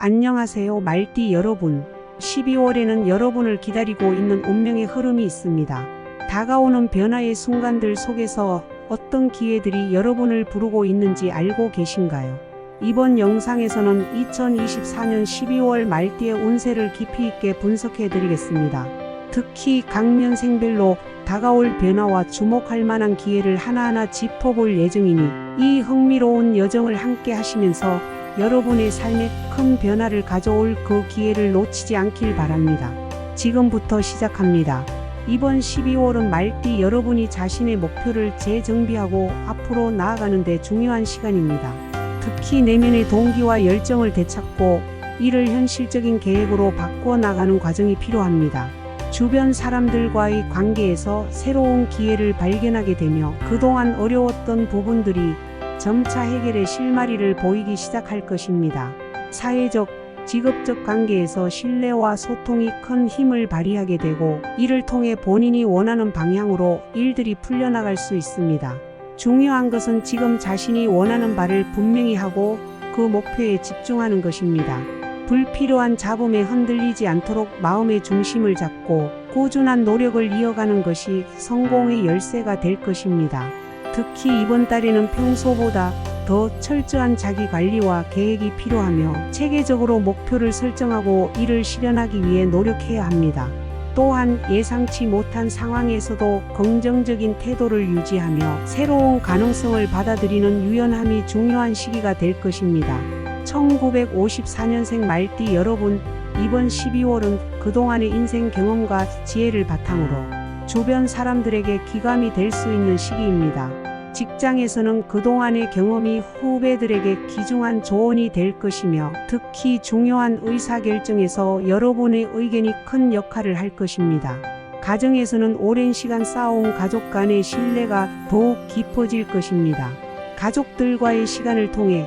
안녕하세요, 말띠 여러분. 12월에는 여러분을 기다리고 있는 운명의 흐름이 있습니다. 다가오는 변화의 순간들 속에서 어떤 기회들이 여러분을 부르고 있는지 알고 계신가요? 이번 영상에서는 2024년 12월 말띠의 운세를 깊이 있게 분석해 드리겠습니다. 특히 각 년생별로 다가올 변화와 주목할 만한 기회를 하나하나 짚어볼 예정이니 이 흥미로운 여정을 함께 하시면서 여러분의 삶에 큰 변화를 가져올 그 기회를 놓치지 않길 바랍니다. 지금부터 시작합니다. 이번 12월은 말띠 여러분이 자신의 목표를 재정비하고 앞으로 나아가는 데 중요한 시간입니다. 특히 내면의 동기와 열정을 되찾고 이를 현실적인 계획으로 바꾸어 나가는 과정이 필요합니다. 주변 사람들과의 관계에서 새로운 기회를 발견하게 되며 그동안 어려웠던 부분들이 점차 해결의 실마리를 보이기 시작할 것입니다. 사회적, 직업적 관계에서 신뢰와 소통이 큰 힘을 발휘하게 되고 이를 통해 본인이 원하는 방향으로 일들이 풀려나갈 수 있습니다. 중요한 것은 지금 자신이 원하는 바를 분명히 하고 그 목표에 집중하는 것입니다. 불필요한 잡음에 흔들리지 않도록 마음의 중심을 잡고 꾸준한 노력을 이어가는 것이 성공의 열쇠가 될 것입니다. 특히 이번 달에는 평소보다 더 철저한 자기관리와 계획이 필요하며 체계적으로 목표를 설정하고 이를 실현하기 위해 노력해야 합니다. 또한 예상치 못한 상황에서도 긍정적인 태도를 유지하며 새로운 가능성을 받아들이는 유연함이 중요한 시기가 될 것입니다. 1954년생 말띠 여러분, 이번 12월은 그동안의 인생 경험과 지혜를 바탕으로 주변 사람들에게 기감이 될 수 있는 시기입니다. 직장에서는 그동안의 경험이 후배들에게 귀중한 조언이 될 것이며 특히 중요한 의사결정에서 여러분의 의견이 큰 역할을 할 것입니다. 가정에서는 오랜 시간 쌓아온 가족 간의 신뢰가 더욱 깊어질 것입니다. 가족들과의 시간을 통해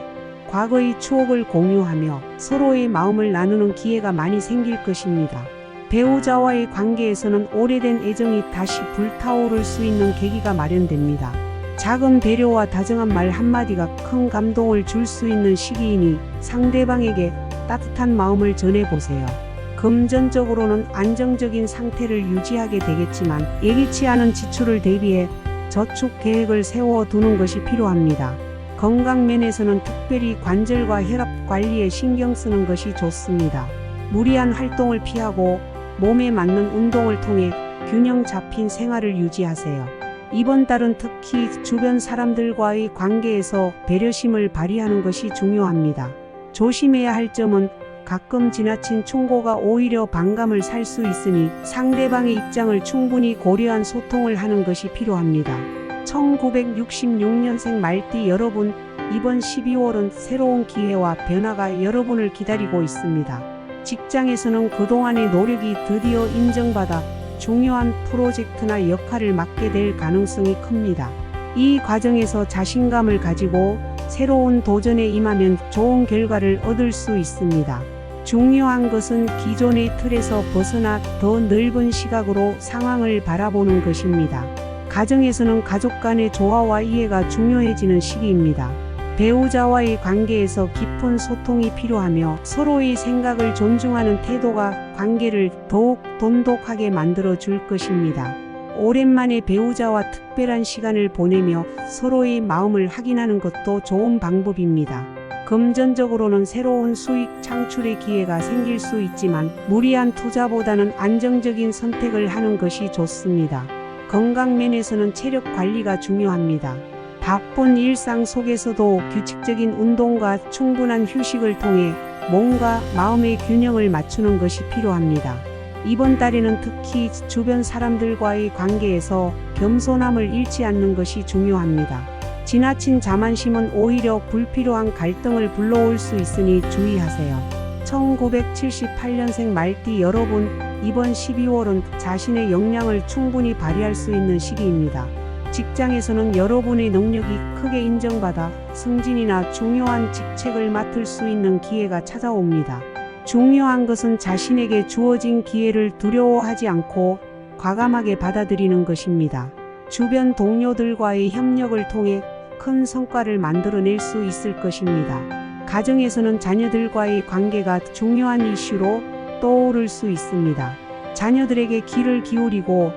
과거의 추억을 공유하며 서로의 마음을 나누는 기회가 많이 생길 것입니다. 배우자와의 관계에서는 오래된 애정이 다시 불타오를 수 있는 계기가 마련됩니다. 작은 배려와 다정한 말 한마디가 큰 감동을 줄 수 있는 시기이니 상대방에게 따뜻한 마음을 전해보세요. 금전적으로는 안정적인 상태를 유지하게 되겠지만 예기치 않은 지출을 대비해 저축 계획을 세워두는 것이 필요합니다. 건강 면에서는 특별히 관절과 혈압 관리에 신경 쓰는 것이 좋습니다. 무리한 활동을 피하고 몸에 맞는 운동을 통해 균형 잡힌 생활을 유지하세요. 이번 달은 특히 주변 사람들과의 관계에서 배려심을 발휘하는 것이 중요합니다. 조심해야 할 점은 가끔 지나친 충고가 오히려 반감을 살 수 있으니 상대방의 입장을 충분히 고려한 소통을 하는 것이 필요합니다. 1966년생 말띠 여러분, 이번 12월은 새로운 기회와 변화가 여러분을 기다리고 있습니다. 직장에서는 그동안의 노력이 드디어 인정받아 중요한 프로젝트나 역할을 맡게 될 가능성이 큽니다. 이 과정에서 자신감을 가지고 새로운 도전에 임하면 좋은 결과를 얻을 수 있습니다. 중요한 것은 기존의 틀에서 벗어나 더 넓은 시각으로 상황을 바라보는 것입니다. 가정에서는 가족 간의 조화와 이해가 중요해지는 시기입니다. 배우자와의 관계에서 깊은 소통이 필요하며 서로의 생각을 존중하는 태도가 관계를 더욱 돈독하게 만들어 줄 것입니다. 오랜만에 배우자와 특별한 시간을 보내며 서로의 마음을 확인하는 것도 좋은 방법입니다. 금전적으로는 새로운 수익 창출의 기회가 생길 수 있지만 무리한 투자보다는 안정적인 선택을 하는 것이 좋습니다. 건강 면에서는 체력 관리가 중요합니다. 바쁜 일상 속에서도 규칙적인 운동과 충분한 휴식을 통해 몸과 마음의 균형을 맞추는 것이 필요합니다. 이번 달에는 특히 주변 사람들과의 관계에서 겸손함을 잃지 않는 것이 중요합니다. 지나친 자만심은 오히려 불필요한 갈등을 불러올 수 있으니 주의하세요. 1978년생 말띠 여러분, 이번 12월은 자신의 역량을 충분히 발휘할 수 있는 시기입니다. 직장에서는 여러분의 능력이 크게 인정받아 승진이나 중요한 직책을 맡을 수 있는 기회가 찾아옵니다. 중요한 것은 자신에게 주어진 기회를 두려워하지 않고 과감하게 받아들이는 것입니다. 주변 동료들과의 협력을 통해 큰 성과를 만들어낼 수 있을 것입니다. 가정에서는 자녀들과의 관계가 중요한 이슈로 떠오를 수 있습니다. 자녀들에게 귀를 기울이고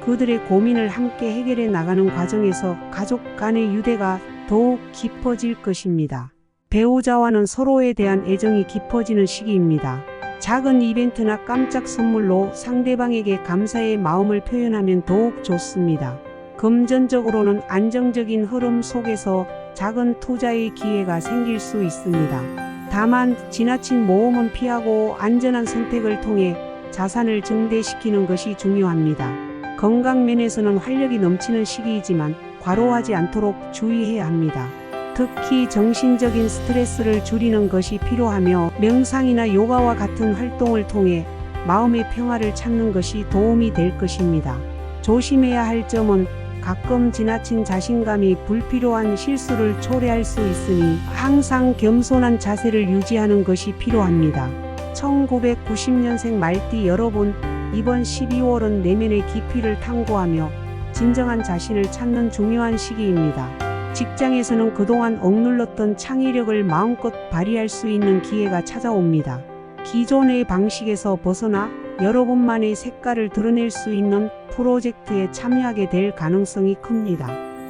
그들의 고민을 함께 해결해 나가는 과정에서 가족 간의 유대가 더욱 깊어질 것입니다. 배우자와는 서로에 대한 애정이 깊어지는 시기입니다. 작은 이벤트나 깜짝 선물로 상대방에게 감사의 마음을 표현하면 더욱 좋습니다. 금전적으로는 안정적인 흐름 속에서 작은 투자의 기회가 생길 수 있습니다. 다만 지나친 모험은 피하고 안전한 선택을 통해 자산을 증대시키는 것이 중요합니다. 건강 면에서는 활력이 넘치는 시기이지만 과로하지 않도록 주의해야 합니다. 특히 정신적인 스트레스를 줄이는 것이 필요하며 명상이나 요가와 같은 활동을 통해 마음의 평화를 찾는 것이 도움이 될 것입니다. 조심해야 할 점은 가끔 지나친 자신감이 불필요한 실수를 초래할 수 있으니 항상 겸손한 자세를 유지하는 것이 필요합니다. 1990년생 말띠 여러분, 이번 12월은 내면의 깊이를 탐구하며 진정한 자신을 찾는 중요한 시기입니다. 직장에서는 그동안 억눌렀던 창의력을 마음껏 발휘할 수 있는 기회가 찾아옵니다. 기존의 방식에서 벗어나 여러분만의 색깔을 드러낼 수 있는 프로젝트에 참여하게 될 가능성이 큽니다.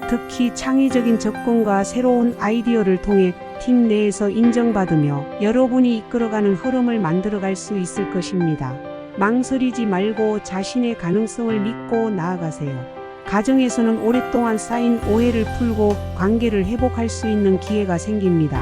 특히 창의적인 접근과 새로운 아이디어를 통해 팀 내에서 인정받으며 여러분이 이끌어가는 흐름을 만들어갈 수 있을 것입니다. 망설이지 말고 자신의 가능성을 믿고 나아가세요. 가정에서는 오랫동안 쌓인 오해를 풀고 관계를 회복할 수 있는 기회가 생깁니다.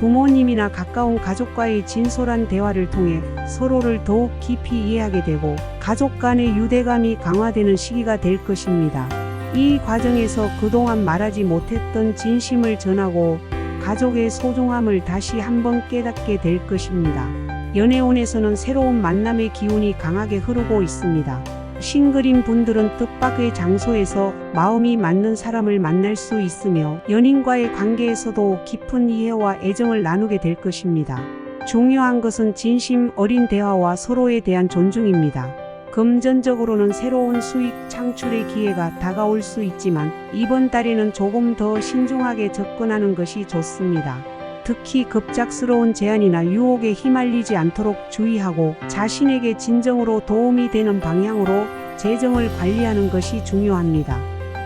부모님이나 가까운 가족과의 진솔한 대화를 통해 서로를 더욱 깊이 이해하게 되고 가족 간의 유대감이 강화되는 시기가 될 것입니다. 이 과정에서 그동안 말하지 못했던 진심을 전하고 가족의 소중함을 다시 한번 깨닫게 될 것입니다. 연애운에서는 새로운 만남의 기운이 강하게 흐르고 있습니다. 싱글인 분들은 뜻밖의 장소에서 마음이 맞는 사람을 만날 수 있으며 연인과의 관계에서도 깊은 이해와 애정을 나누게 될 것입니다. 중요한 것은 진심 어린 대화와 서로에 대한 존중입니다. 금전적으로는 새로운 수익 창출의 기회가 다가올 수 있지만 이번 달에는 조금 더 신중하게 접근하는 것이 좋습니다. 특히 급작스러운 제안이나 유혹에 휘말리지 않도록 주의하고 자신에게 진정으로 도움이 되는 방향으로 재정을 관리하는 것이 중요합니다.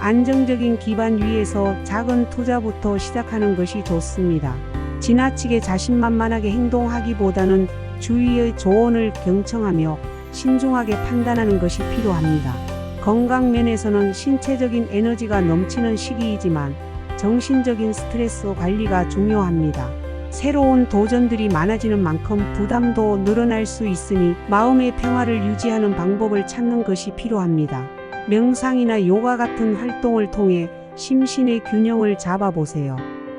안정적인 기반 위에서 작은 투자부터 시작하는 것이 좋습니다. 지나치게 자신만만하게 행동하기보다는 주위의 조언을 경청하며 신중하게 판단하는 것이 필요합니다. 건강 면에서는 신체적인 에너지가 넘치는 시기이지만 정신적인 스트레스 관리가 중요합니다. 새로운 도전들이 많아지는 만큼 부담도 늘어날 수 있으니 마음의 평화를 유지하는 방법을 찾는 것이 필요합니다. 명상이나 요가 같은 활동을 통해 심신의 균형을 잡아보세요.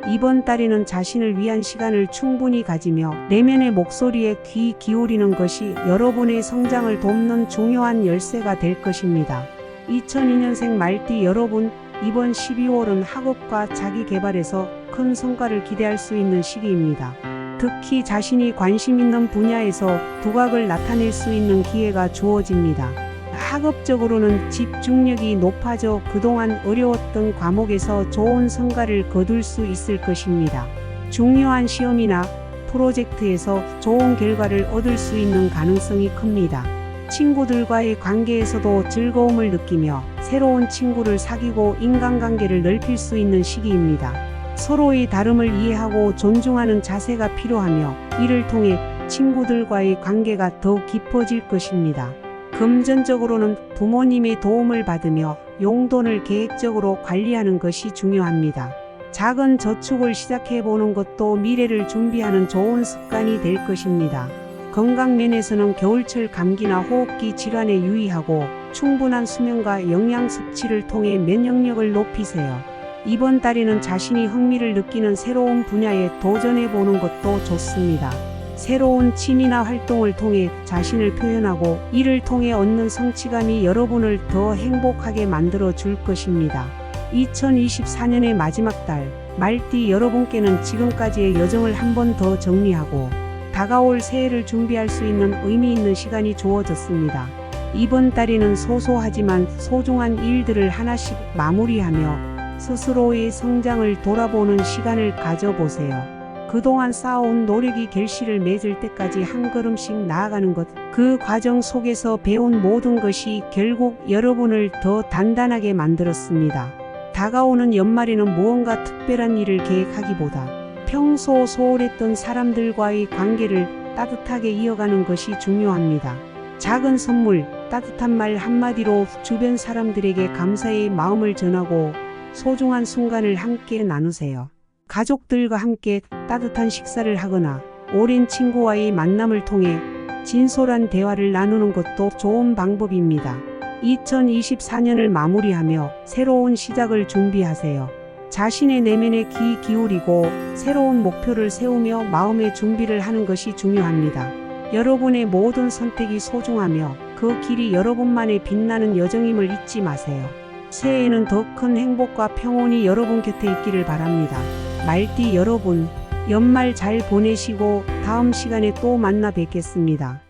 이번 달에는 자신을 위한 시간을 충분히 가지며 내면의 목소리에 귀 기울이는 것이 여러분의 성장을 돕는 중요한 열쇠가 될 것입니다. 2002년생 말띠 여러분, 이번 12월은 학업과 자기 개발에서 큰 성과를 기대할 수 있는 시기입니다. 특히 자신이 관심 있는 분야에서 두각을 나타낼 수 있는 기회가 주어집니다. 학업적으로는 집중력이 높아져 그동안 어려웠던 과목에서 좋은 성과를 거둘 수 있을 것입니다. 중요한 시험이나 프로젝트에서 좋은 결과를 얻을 수 있는 가능성이 큽니다. 친구들과의 관계에서도 즐거움을 느끼며 새로운 친구를 사귀고 인간관계를 넓힐 수 있는 시기입니다. 서로의 다름을 이해하고 존중하는 자세가 필요하며 이를 통해 친구들과의 관계가 더욱 깊어질 것입니다. 금전적으로는 부모님의 도움을 받으며 용돈을 계획적으로 관리하는 것이 중요합니다. 작은 저축을 시작해보는 것도 미래를 준비하는 좋은 습관이 될 것입니다. 건강 면에서는 겨울철 감기나 호흡기 질환에 유의하고 충분한 수면과 영양 섭취를 통해 면역력을 높이세요. 이번 달에는 자신이 흥미를 느끼는 새로운 분야에 도전해보는 것도 좋습니다. 새로운 취미나 활동을 통해 자신을 표현하고 이를 통해 얻는 성취감이 여러분을 더 행복하게 만들어 줄 것입니다. 2024년의 마지막 달, 말띠 여러분께는 지금까지의 여정을 한 번 더 정리하고 다가올 새해를 준비할 수 있는 의미 있는 시간이 주어졌습니다. 이번 달에는 소소하지만 소중한 일들을 하나씩 마무리하며 스스로의 성장을 돌아보는 시간을 가져보세요. 그동안 쌓아온 노력이 결실을 맺을 때까지 한 걸음씩 나아가는 것, 그 과정 속에서 배운 모든 것이 결국 여러분을 더 단단하게 만들었습니다. 다가오는 연말에는 무언가 특별한 일을 계획하기보다 평소 소홀했던 사람들과의 관계를 따뜻하게 이어가는 것이 중요합니다. 작은 선물, 따뜻한 말 한마디로 주변 사람들에게 감사의 마음을 전하고 소중한 순간을 함께 나누세요. 가족들과 함께 따뜻한 식사를 하거나 오랜 친구와의 만남을 통해 진솔한 대화를 나누는 것도 좋은 방법입니다. 2024년을 마무리하며 새로운 시작을 준비하세요. 자신의 내면에 귀 기울이고 새로운 목표를 세우며 마음의 준비를 하는 것이 중요합니다. 여러분의 모든 선택이 소중하며 그 길이 여러분만의 빛나는 여정임을 잊지 마세요. 새해에는 더 큰 행복과 평온이 여러분 곁에 있기를 바랍니다. 말띠 여러분, 연말 잘 보내시고 다음 시간에 또 만나 뵙겠습니다.